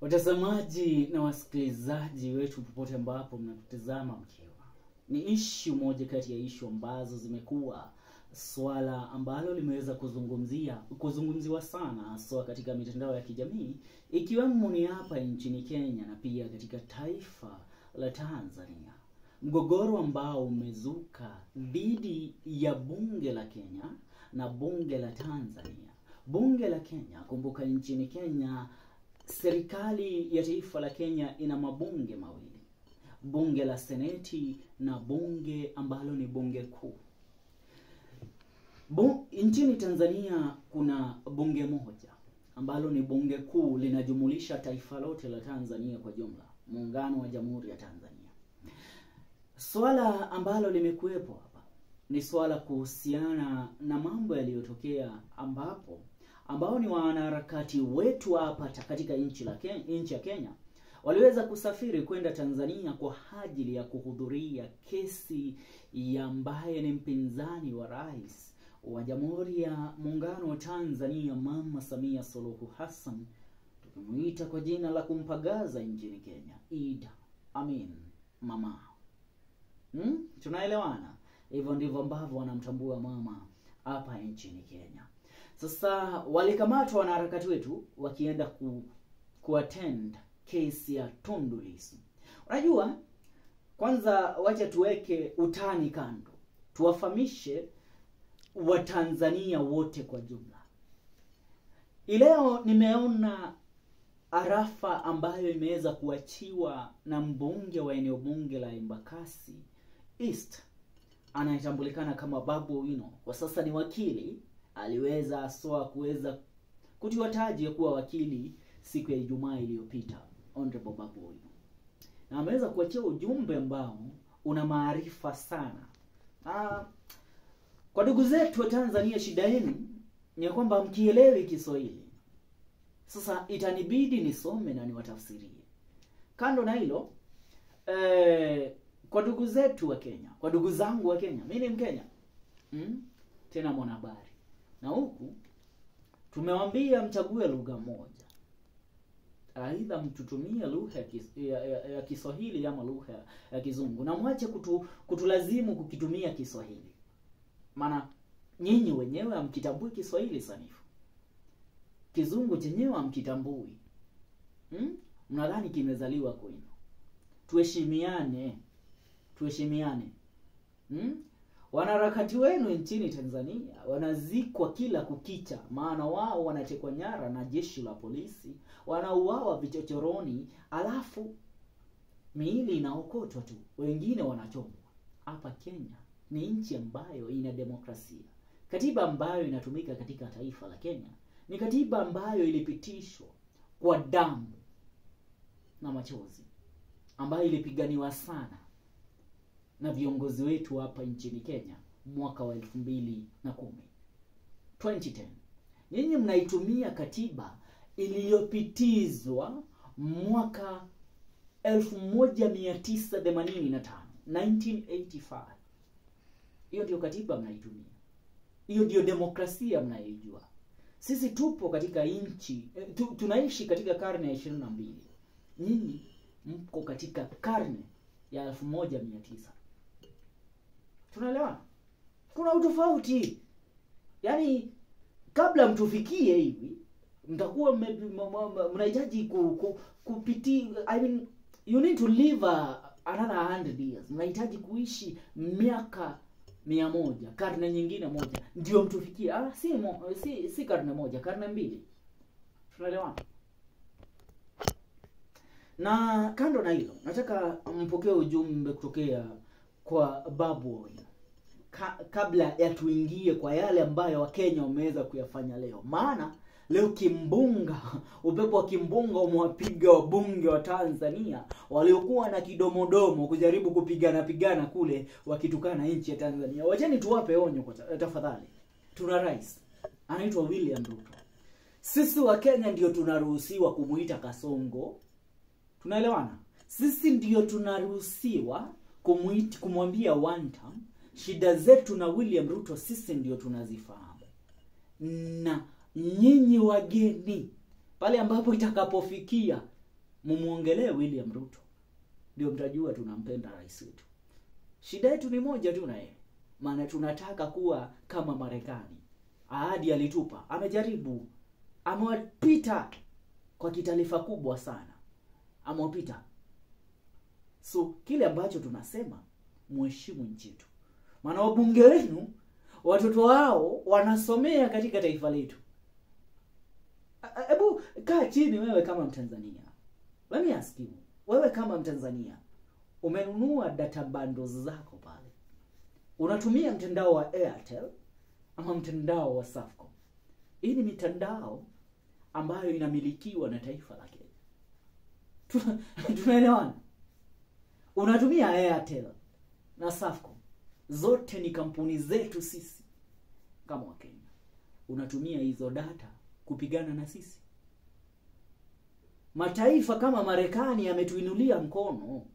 Watazamaji na wasikilizaji wetu popote ambapo mnatutazama mkiwa. Ni issue moja kati ya issue ambazo zimekuwa swala ambalo limeweza kuzungumziwa sana hasa katika mitandao ya kijamii, ikiwemo ni hapa nchini Kenya na pia katika taifa la Tanzania. Mgogoro ambao umezuka dhidi ya bunge la Kenya na bunge la Tanzania. Bunge la Kenya, kumbuka nchini Kenya serikali ya taifa la Kenya ina mabunge mawili. Bunge la Seneti na bunge ambalo ni bunge kuu. Nchini Tanzania kuna bunge moja ambalo ni bunge kuu, linajumulisha taifa lote la Tanzania kwa jumla, muungano wa Jamhuri ya Tanzania. Swala ambalo limekuwepo hapa ni swala kuhusiana na mambo yaliyotokea ambao ni wanaharakati wetu hapa katika nchi ya Kenya waliweza kusafiri kwenda Tanzania kwa ajili ya kuhudhuria kesi ya ambaye ni mpinzani wa rais wa Jamhuri ya Muungano wa Tanzania, Mama Samia Suluhu Hassan, tukimuita kwa jina la kumpagaza nchini Kenya, Idi Amin Mama. Tunaelewana? Hivyo ndivyo ambavyo wanamtambua mama hapa nchini Kenya. Sasa walikamatwa wanaharakati wetu wakienda kuattend kesi ya Tundu Lissu. Unajua, kwanza wacha tuweke utani kando, tuwafahamishe Watanzania wote kwa jumla. Leo nimeona arafa ambayo imeweza kuachiwa na mbunge wa eneo bunge la Embakasi East, anayetambulikana kama Babu Owino. Kwa sasa ni wakili, aliweza kuweza kutiwa taji ya kuwa wakili siku ya Ijumaa iliyopita, Honorable Babu Owino. Na ameweza kuachia ujumbe ambao una maarifa sana. Kwa ndugu zetu wa Tanzania, shida yenu ni kwamba mkielewi Kiswahili. Sasa itanibidi nisome na niwatafsirie. Kando na hilo, kwa ndugu zetu wa Kenya, kwa ndugu zangu wa Kenya, mimi ni Mkenya. Tena mwanahabari. Na huku tumewaambia mchague lugha moja. Aidha mtutumie lugha ya Kiswahili ama lugha ya Kizungu, na mwache kutulazimu kukitumia Kiswahili. Maana nyinyi wenyewe hamkitambui Kiswahili sanifu. Kizungu chenyewe hamkitambui. Mnadhani kimezaliwa kwenu. Tuheshimiane. Wanaharakati wenu nchini Tanzania wanazikwa kila kukicha, maana wao wanatekwa nyara na jeshi la polisi, wanauawa vichochoroni, alafu miili inaokotwa tu, wengine wanachomwa. Hapa Kenya ni nchi ambayo ina demokrasia. Katiba ambayo inatumika katika taifa la Kenya ni katiba ambayo ilipitishwa kwa damu na machozi, ambayo ilipiganiwa sana na viongozi wetu hapa nchini Kenya mwaka wa 2010. Nyinyi mnaitumia katiba iliyopitizwa mwaka 1985, 1985. Hiyo ndio katiba mnaitumia. Hiyo ndio demokrasia mnaijua. Sisi tupo katika nchi, tunaishi katika karne ya 22. Nyinyi mko katika karne ya 1900. Tunaelewana? Kuna utofauti. Yaani kabla mtufikie hivi, mtakuwa mnahitaji you need to live another 100 years. Mnahitaji kuishi miaka 100, karne nyingine moja ndio mtufikie. Si karne moja, karne 2. Tunaelewana? Na kando na hilo, nataka mpokee ujumbe kutokea kwa Babu Owino kabla ya tuingie kwa yale ambayo Wakenya wameweza kuyafanya leo. Maana leo upepo wa kimbunga umewapiga wabunge wa Tanzania waliokuwa na kidomodomo kujaribu kupigana kule wakitukana nchi ya Tanzania. Wacheni tuwape onyo kwa tafadhali. Tuna rais anaitwa William Ruto. Sisi wa Kenya ndio tunaruhusiwa kumuita Kasongo. Tunaelewana? Sisi ndio tunaruhusiwa kumwambia one time. Shida zetu na William Ruto sisi ndio tunazifahamu. Na nyinyi wageni pale ambapo itakapofikia mumuongelee William Ruto, ndio mtajua tunampenda rais wetu. Shida yetu ni moja tu na yeye, maana tunataka kuwa kama Marekani. Ahadi alitupa, amejaribu, amewapita kwa kitaifa kubwa sana, amewapita. So kile ambacho tunasema, muheshimu nchi yetu, maana wabunge wenu watoto wao wanasomea katika taifa letu. Hebu kaa chini wewe kama Mtanzania. Let me ask you, wewe kama Mtanzania, umenunua data bundles zako pale, unatumia mtandao wa Airtel ama mtandao wa Safaricom? Hii ni mitandao ambayo inamilikiwa na taifa la Kenya. Tunaelewana? Unatumia Airtel na Safaricom, zote ni kampuni zetu sisi kama Wakenya. Unatumia hizo data kupigana na sisi. Mataifa kama Marekani yametuinulia mkono.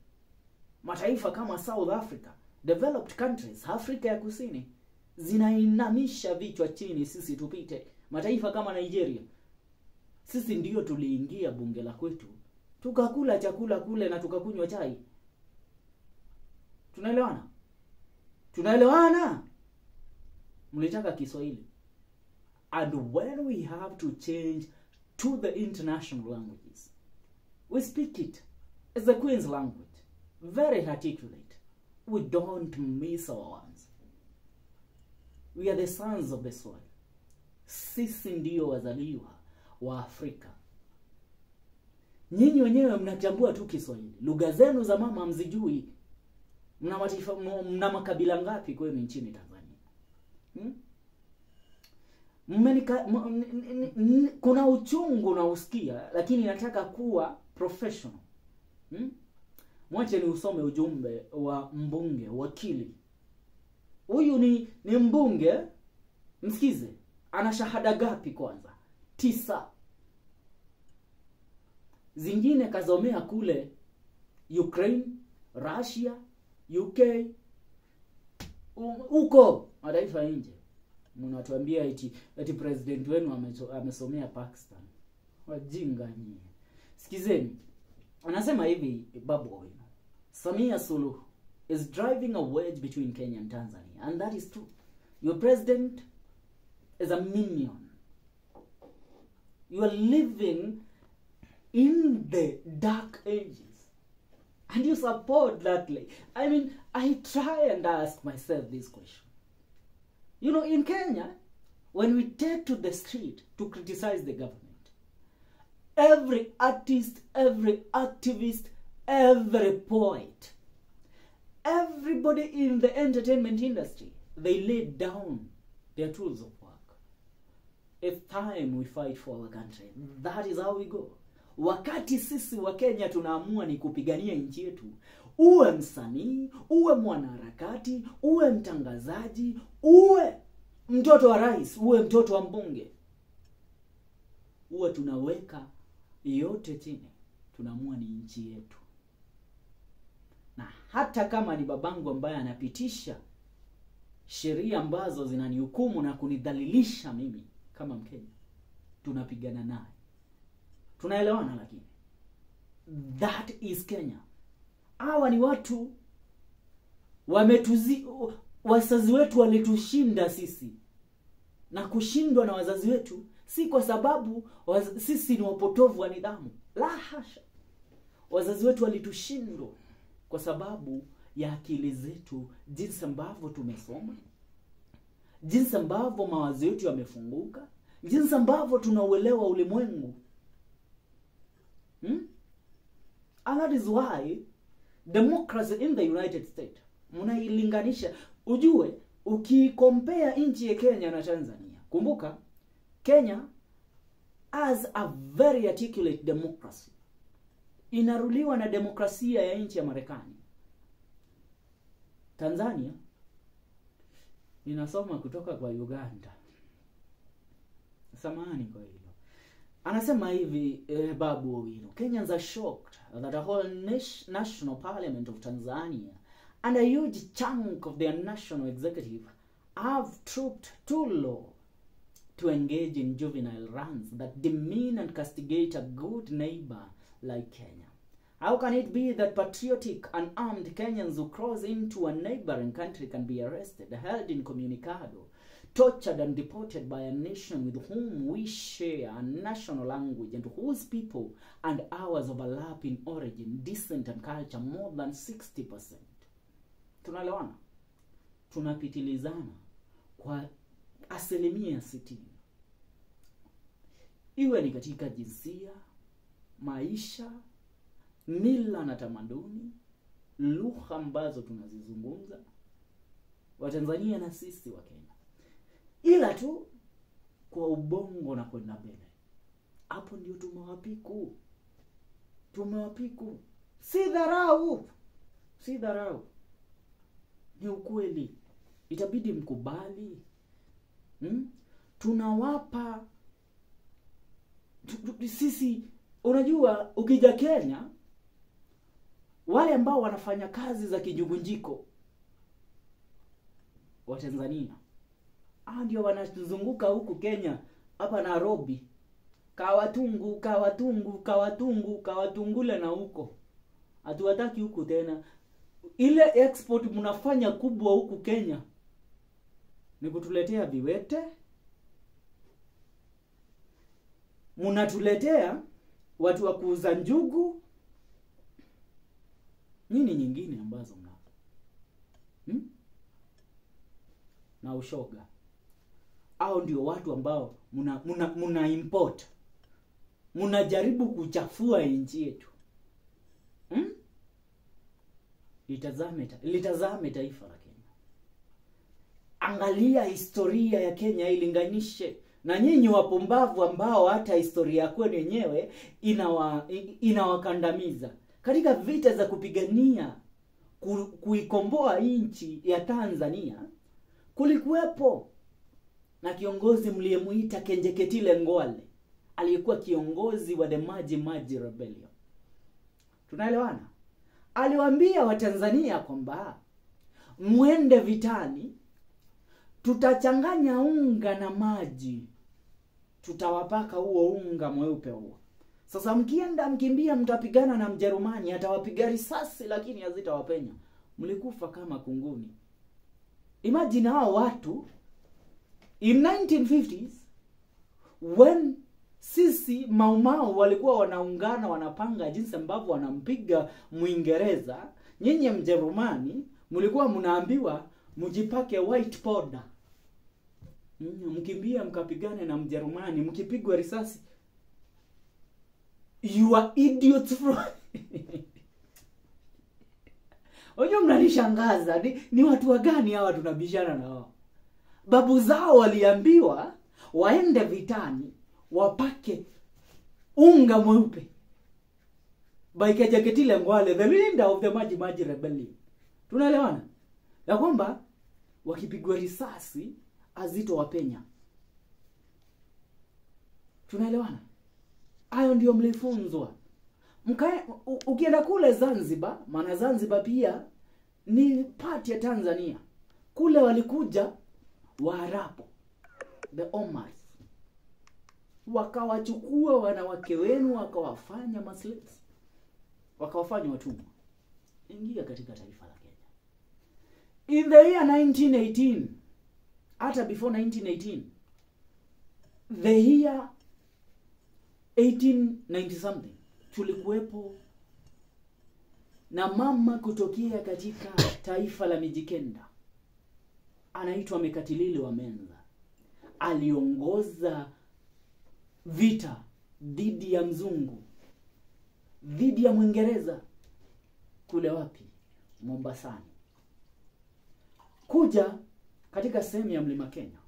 Mataifa kama South Africa, developed countries, Afrika ya Kusini, zinainamisha vichwa chini sisi tupite. Mataifa kama Nigeria, sisi ndio tuliingia bunge la kwetu, tukakula chakula kule na tukakunywa chai. Tunaelewana? Tunaelewana? Mlitaka Kiswahili. And when we have to change to the international languages, we speak it as the Queen's language, very articulate. We don't miss our ones. We are the sons of the soil. Sisi ndio wazaliwa wa Afrika. Nyinyi wenyewe mnachambua tu Kiswahili. Lugha zenu za mama mzijui. Mna makabila ngapi kwenu nchini Tanzania? Kuna uchungu na usikia, lakini nataka kuwa professional. Mwache ni usome ujumbe wa mbunge, wakili. Huyu ni mbunge, msikize. Ana shahada gapi kwanza? 9. Zingine kazomea kule Ukraine, Russia, UK, huko mataifa nje. Mnatuambia eti president wenu amesomea Pakistan. Wajinga nyinyi. Sikizeni. Anasema hivi Babu Owino, Samia Suluhu is driving a wedge between Kenya and Tanzania, and that is true. Your president is a minion. You are living in the dark ages. And you support that. I mean, I try and ask myself this question. You know, in Kenya, when we take to the street to criticize the government, every artist, every activist, every poet, everybody in the entertainment industry, they lay down their tools of work. It's time we fight for our country. That is how we go. Wakati sisi wa Kenya tunaamua ni kupigania nchi yetu, uwe msanii, uwe mwanaharakati, uwe mtangazaji, uwe mtoto wa rais, uwe mtoto wa mbunge, uwe tunaweka yote chini, tunaamua ni nchi yetu. Na hata kama ni babangu ambaye anapitisha sheria ambazo zinanihukumu na kunidhalilisha mimi kama Mkenya, tunapigana naye. Tunaelewana? Lakini that is Kenya. Hawa ni watu wazazi wetu walitushinda sisi. Na kushindwa na wazazi wetu si kwa sababu sisi ni wapotovu wa nidhamu. La hasha. Wazazi wetu walitushindwa kwa sababu ya akili zetu, jinsi ambavyo tumesoma, jinsi ambavyo mawazo yetu yamefunguka, jinsi ambavyo tunauelewa ulimwengu. And that is why democracy in the United States, mnailinganisha. Ujue, ukikompea nchi ya Kenya na Tanzania, kumbuka, Kenya has a very articulate democracy. Inaruliwa na demokrasia ya nchi ya Marekani. Tanzania inasoma kutoka kwa Uganda. Samahani kwa hilo. Anasema hivi Babu Owino, Kenyans are shocked that a whole national parliament of Tanzania and a huge chunk of their national executive have trooped too low to engage in juvenile runs that demean and castigate a good neighbor like Kenya? How can it be that patriotic, unarmed Kenyans who cross into a neighboring country can be arrested, held incommunicado, tortured and deported by a nation with whom we share a national language and whose people and ours overlap in origin, descent and culture more than 60%? Tunaelewana? Tunapitilizana kwa 60%. Iwe ni katika jinsia, maisha, mila na tamaduni, lugha ambazo tunazizungumza, Watanzania na sisi wa Kenya. Ila tu kwa ubongo na kwenda mbele. Hapo ndio tumewapiku. Tumewapiku. Si dharau. Si dharau. Ni ukweli. Itabidi mkubali. Tunawapa sisi, unajua ukija Kenya, wale ambao wanafanya kazi za kijugunjiko wa Tanzania, ndio wanazunguka huku Kenya, hapa Nairobi, Kawatungule na huko. Hatuwataki huku tena. Ile export mnafanya kubwa huku Kenya ni kutuletea viwete, mnatuletea watu wa kuuza njugu, nini nyingine ambazo mna na ushoga. Hao ndio watu ambao muna import. Mnajaribu kuchafua nchi yetu. Litazame taifa la Kenya. Angalia historia ya Kenya, ilinganishe na nyinyi wapumbavu ambao hata historia kwenu yenyewe inawakandamiza. Katika vita za kupigania kuikomboa nchi ya Tanzania, kulikuwepo na kiongozi mliyemuita Kenjeketile Ngwale, aliyekuwa kiongozi wa the Maji Rebellion. Tunaelewana? Aliwaambia Watanzania kwamba mwende vitani, tutachanganya unga na maji, tutawapaka huo unga mweupe huo. Sasa mkimbia mtapigana na Mjerumani, atawapiga risasi lakini hazitawapenya. Mlikufa kama kunguni. Imagine hao watu in 1950s, when sisi Maumau walikuwa wanaungana, wanapanga jinsi ambavyo wanampiga Muingereza, nyinyi Mjerumani mlikuwa mnaambiwa mjipake white powder. Mkimbia mkapigane na Mjerumani, mkipigwa risasi, you are idiots from Ojo mnanishangaza, ni watu wa gani hawa tunabishana na wao? Babu zao waliambiwa waende vitani, wapake unga mweupe. By Kenjeketile Ngwale, the leader of the Maji Rebellion. Tunaelewana? Ya kwamba wakipigwa risasi hazitowapenya. Tunaelewana? Hayo ndio mlifunzwa. Ukienda kule Zanzibar, maana Zanzibar pia ni part ya Tanzania. Kule walikuja Waarabu, the Omars, wakawachukua wanawake wenu, wakawafanya maslaves, wakawafanya watumwa. Ingia katika taifa la Kenya. In the year 1918, hata before 1918, the year 1890 something, tulikuwepo na mama kutokea katika taifa la Mijikenda, anaitwa Mekatilili wa Menza. Aliongoza vita dhidi ya mzungu, dhidi ya Mwingereza, kule wapi? Mombasani. Kuja katika sehemu ya Mlima Kenya,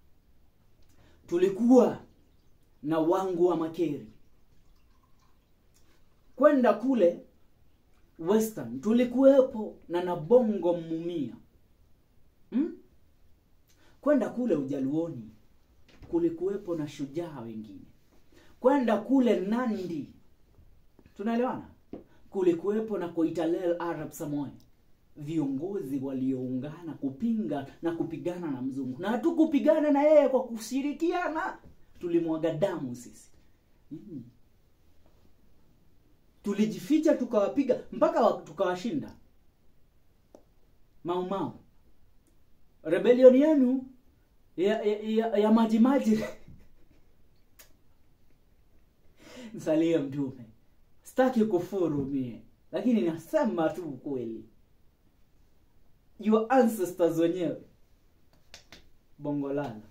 tulikuwa na Wangu wa Makeri. Kwenda kule Western, tulikuwepo na Nabongo Mumia. Kwenda kule Ujaluoni, kulikuwepo na shujaa wengine. Kwenda kule Nandi, tunaelewana, kulikuwepo na Koitalel Arab Samoei, viongozi walioungana kupinga na kupigana na mzungu. Na hatukupigana na yeye kwa kushirikiana, tulimwaga damu sisi. Tulijificha tukawapiga mpaka tukawashinda. Mau Mau. Rebellion yenu ya majimaji. Msalie Mtume. Sitaki kufuru mie, lakini nasema tu kweli. Your ancestors wenyewe. Bongolala.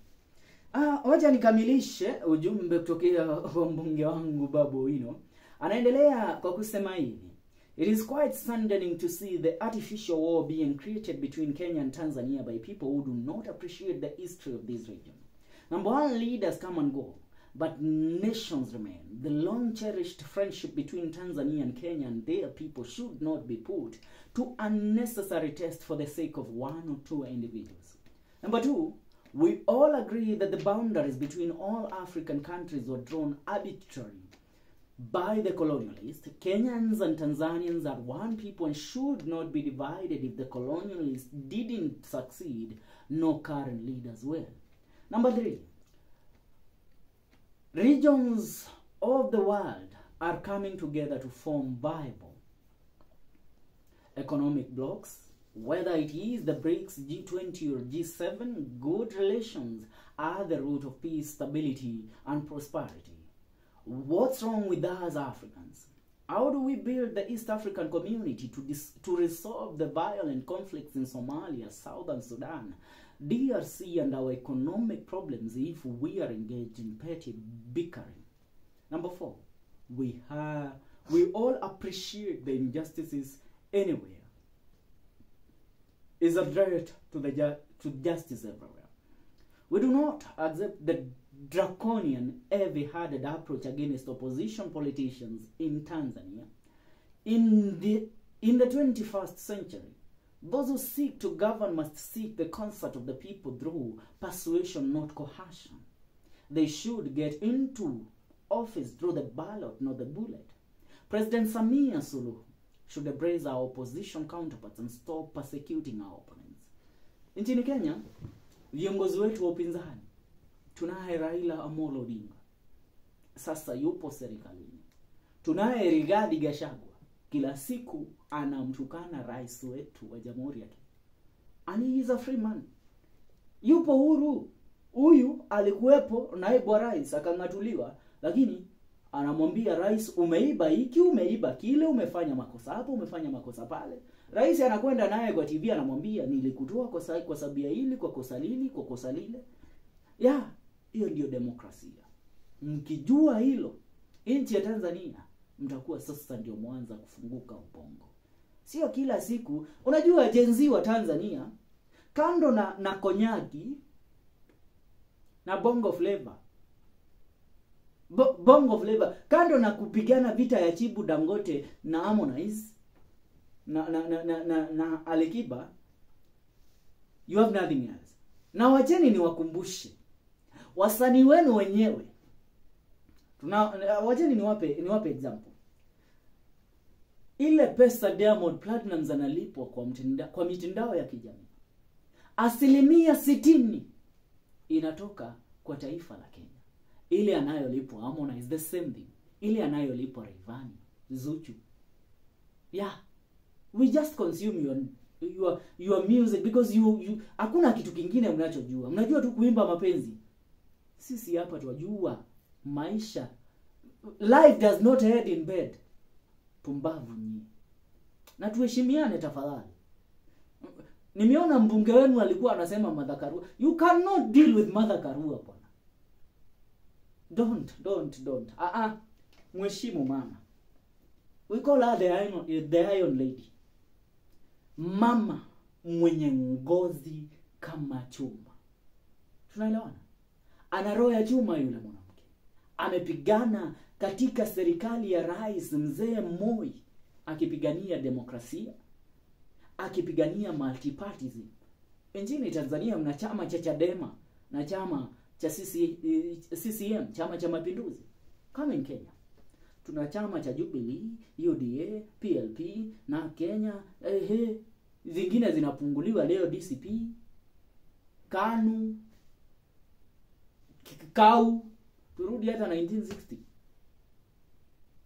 Wacha nikamilishe ujumbe kutokea kwa mbunge wangu Babu Owino. Anaendelea kwa kusema hivi. It is quite saddening to see the artificial war being created between Kenya and Tanzania by people who do not appreciate the history of this region. Number one, leaders come and go, but nations remain. The long-cherished friendship between Tanzania and Kenya and their people should not be put to unnecessary test for the sake of one or two individuals. Number two, we all agree that the boundaries between all African countries were drawn arbitrarily by the colonialists. Kenyans and Tanzanians are one people and should not be divided if the colonialists didn't succeed, nor current leaders will. Number three, regions of the world are coming together to form viable economic blocs. Whether it is the BRICS, G20 or G7, good relations are the root of peace, stability and prosperity. What's wrong with us Africans? How do we build the East African community to resolve the violent conflicts in Somalia, Southern Sudan, DRC and our economic problems if we are engaged in petty bickering? Number four, we all appreciate the injustices anywhere. Is a threat to justice everywhere. We do not accept the draconian, heavy-handed approach against opposition politicians in Tanzania. In the 21st century, those who seek to govern must seek the consent of the people through persuasion, not coercion. They should get into office through the ballot, not the bullet. President Samia Suluhu should embrace our opposition counterparts and stop persecuting our opponents. Nchini Kenya, viongozi wetu wa upinzani, tunaye Raila Amolo Odinga, sasa yupo serikalini. Tunaye Rigathi Gachagua, kila siku anamtukana rais wetu wa Jamhuri ya Kenya. And he is a free man. Yupo huru. Huyu alikuwepo naibu wa rais akangatuliwa, lakini anamwambia rais, umeiba hiki, umeiba kile, umefanya makosa hapo, umefanya makosa pale. Rais anakwenda naye kwa TV anamwambia, nilikutoa kwa sababu ya hili, kwa kosa lili, kwa kosa lile. Hiyo ndio demokrasia. Mkijua hilo, nchi ya Tanzania mtakuwa sasa ndio mwanza kufunguka ubongo. Sio kila siku. Unajua jenzi wa Tanzania, kando na konyaki na bongo flavor, bongo flavor, kando na kupigana vita ya Chibu Dangote na Harmonize na Alikiba, you have nothing else. Na wacheni niwakumbushe wasanii wenu wenyewe. Wacheni niwape example. Ile pesa Diamond Platnumz analipwa kwa mitandao ya kijamii, 60% inatoka kwa taifa la Kenya. Ile anayolipwa Harmonize the same thing. Ile anayolipwa Rayvanny, Zuchu. We just consume your music because you hakuna kitu kingine mnachojua. Mnajua tu kuimba mapenzi. Sisi hapa tunajua maisha. Life does not end in bed. Pumbavu nyinyi. Na tuheshimiane tafadhali. Nimeona mbunge wenu alikuwa anasema Martha Karua. You cannot deal with Martha Karua bwana. Don't. Mheshimu mama. We call her the Iron Lady. Mama mwenye ngozi kama chuma. Tunaelewana? Ana roho ya chuma yule mwanamke. Amepigana katika serikali ya Rais Mzee Moi, akipigania demokrasia, akipigania multipartyism. Nchini Tanzania mna chama cha Chadema na chama cha CCM, chama cha Mapinduzi. Kama in Kenya tuna chama cha Jubilee, UDA, PLP na Kenya zingine zinapunguliwa leo, DCP, KANU, KAU, turudi hata 1960.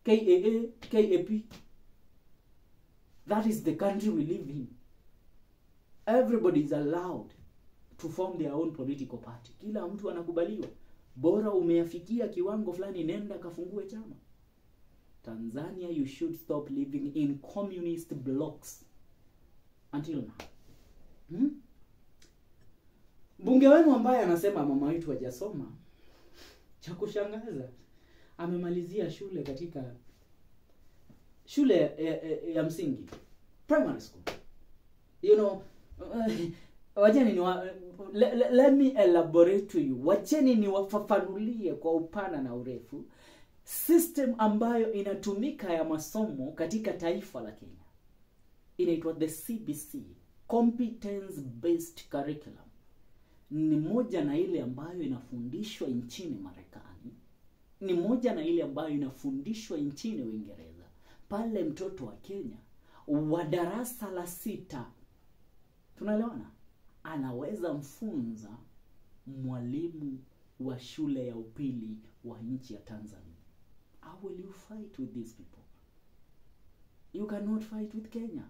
KAA, KAP. That is the country we live in. Everybody is allowed to form their own political party. Kila mtu anakubaliwa. Bora umeafikia kiwango fulani, nenda kafungue chama. Tanzania, you should stop living in communist blocks until now. Bunge wenu ambaye anasema mama wetu hajasoma, cha kushangaza amemalizia shule katika shule ya msingi, primary school. You know, wacheni let me elaborate to you. Wacheni niwafafanulie kwa upana na urefu system ambayo inatumika ya masomo katika taifa la Kenya. Inaitwa the CBC, Competence Based Curriculum. Ni moja na ile ambayo inafundishwa nchini Marekani, ni moja na ile ambayo inafundishwa nchini Uingereza. Pale mtoto wa Kenya wa darasa la 6, tunaelewana, anaweza mfunza mwalimu wa shule ya upili wa nchi ya Tanzania. How will you fight with these people? You cannot fight with Kenya.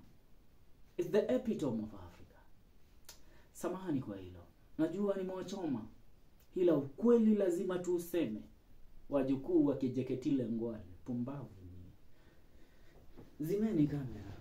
It's the epitome of Africa. Samahani kwa hilo. Najua ni mwachoma. Hila ukweli lazima tuuseme. Wajukuu wa Kijeketile Ngwale. Pumbavu. Zimeni kamera.